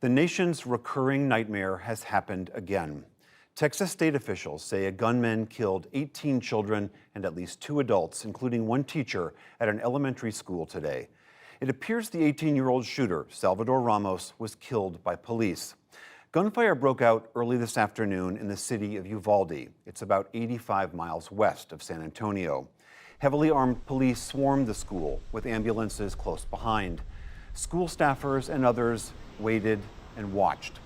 The nation's recurring nightmare has happened again. Texas state officials say a gunman killed 18 children and at least 2 adults, including one teacher, at an elementary school today. It appears the 18-year-old shooter, Salvador Ramos, was killed by police. Gunfire broke out early this afternoon in the city of Uvalde. It's about 85 miles west of San Antonio. Heavily armed police swarmed the school, with ambulances close behind. School staffers and others waited and watched.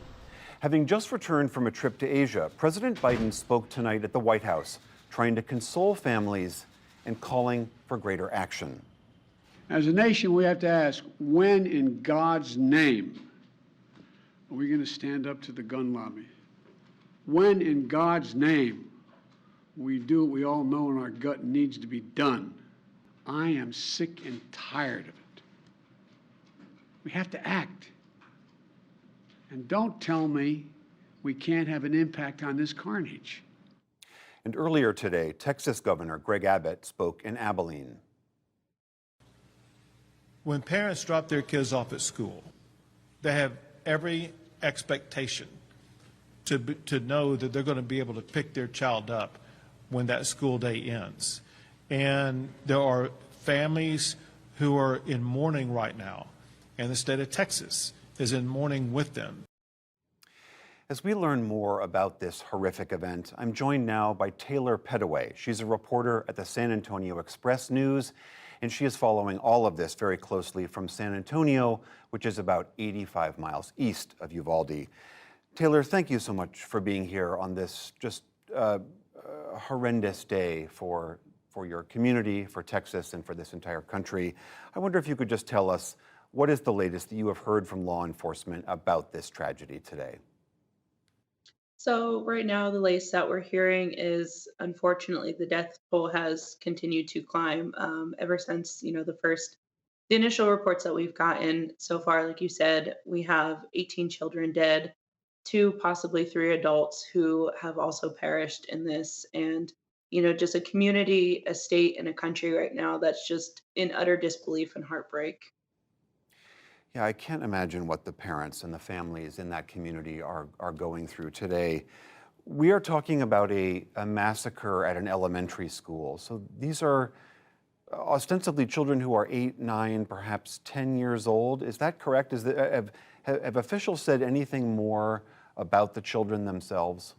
Having just returned from a trip to Asia, President Biden spoke tonight at the White House, trying to console families and calling for greater action. As a nation, we have to ask, when in God's name are we going to stand up to the gun lobby? When in God's name we do what we all know in our gut needs to be done? I am sick and tired of it. We have to act. And don't tell me we can't have an impact on this carnage. And earlier today, Texas Governor Greg Abbott spoke in Abilene. When parents drop their kids off at school, they have every expectation to know that they're going to be able to pick their child up when that school day ends. And there are families who are in mourning right now, and the state of Texas is in mourning with them. As we learn more about this horrific event, I'm joined now by Taylor Pettaway. She's a reporter at the San Antonio Express News, and she is following all of this very closely from San Antonio, which is about 85 miles east of Uvalde. Taylor, thank you so much for being here on this just horrendous day for your community, for Texas, and for this entire country. I wonder if you could just tell us, what is the latest that you have heard from law enforcement about this tragedy today? So right now, the latest that we're hearing is, unfortunately, the death toll has continued to climb ever since, the initial reports that we've gotten so far. Like you said, we have 18 children dead, 2, possibly 3 adults who have also perished in this. And, just a community, a state, and a country right now that's just in utter disbelief and heartbreak. Yeah, I can't imagine what the parents and the families in that community are going through today. We are talking about a massacre at an elementary school. So these are ostensibly children who are 8, 9, perhaps 10 years old. Is that correct? Have officials said anything more about the children themselves?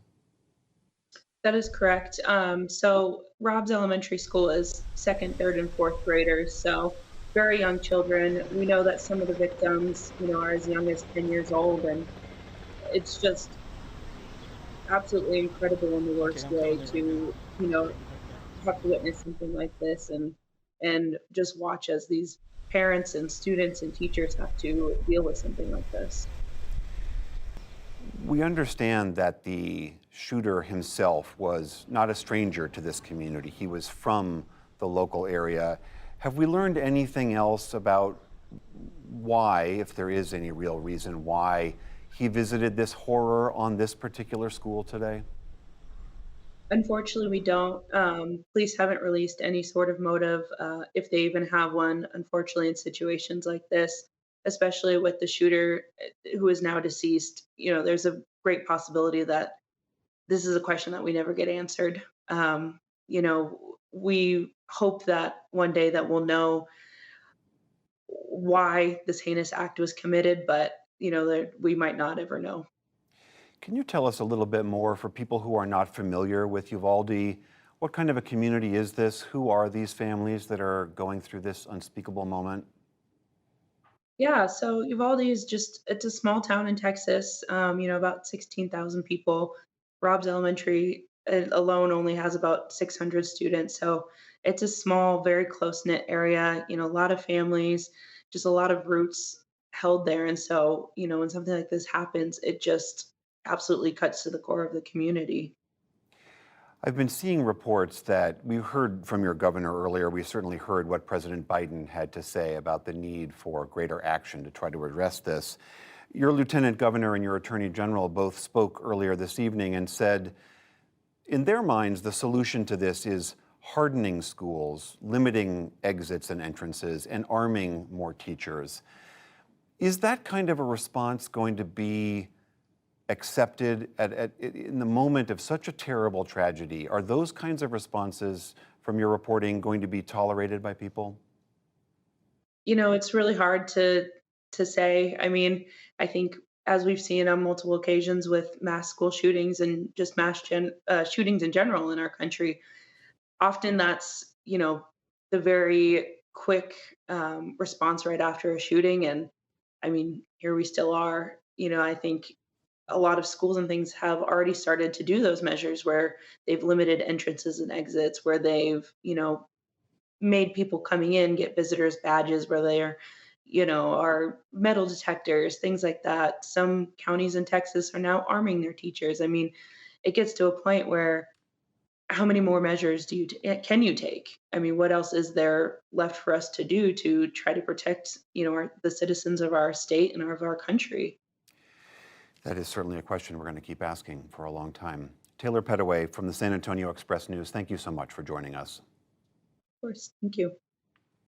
That is correct. So Rob's Elementary School is second, third, and fourth graders. So very young children. We know that some of the victims, are as young as 10 years old, and it's just absolutely incredible in the worst way to, have to witness something like this and just watch as these parents and students and teachers have to deal with something like this. We understand that the shooter himself was not a stranger to this community. He was from the local area. Have we learned anything else about why, if there is any real reason why, he visited this horror on this particular school today? Unfortunately, we don't. Police haven't released any sort of motive, if they even have one, unfortunately, in situations like this, especially with the shooter who is now deceased. There's a great possibility that this is a question that we never get answered. We hope that one day that we'll know why this heinous act was committed, but we might not ever know. Can you tell us a little bit more for people who are not familiar with Uvalde? What kind of a community is this? Who are these families that are going through this unspeakable moment? Yeah, so Uvalde is it's a small town in Texas, about 16,000 people. Rob's Elementary alone only has about 600 students. So it's a small, very close-knit area, a lot of families, just a lot of roots held there. And so, when something like this happens, it just absolutely cuts to the core of the community. I've been seeing reports that we heard from your governor earlier. We certainly heard what President Biden had to say about the need for greater action to try to address this. Your lieutenant governor and your attorney general both spoke earlier this evening and said, in their minds, the solution to this is hardening schools, limiting exits and entrances, and arming more teachers. Is that kind of a response going to be accepted in the moment of such a terrible tragedy? Are those kinds of responses from your reporting going to be tolerated by people? It's really hard to say. I mean, I think as we've seen on multiple occasions with mass school shootings and just shootings in general in our country, often that's the very quick response right after a shooting. And I mean, here we still are. I think a lot of schools and things have already started to do those measures where they've limited entrances and exits, where they've made people coming in get visitors badges, where they're are metal detectors, things like that. Some counties in Texas are now arming their teachers. I mean, it gets to a point where how many more measures can you take? I mean, what else is there left for us to do to try to protect, the citizens of our state and of our country? That is certainly a question we're going to keep asking for a long time. Taylor Pettaway from the San Antonio Express News, thank you so much for joining us. Of course. Thank you.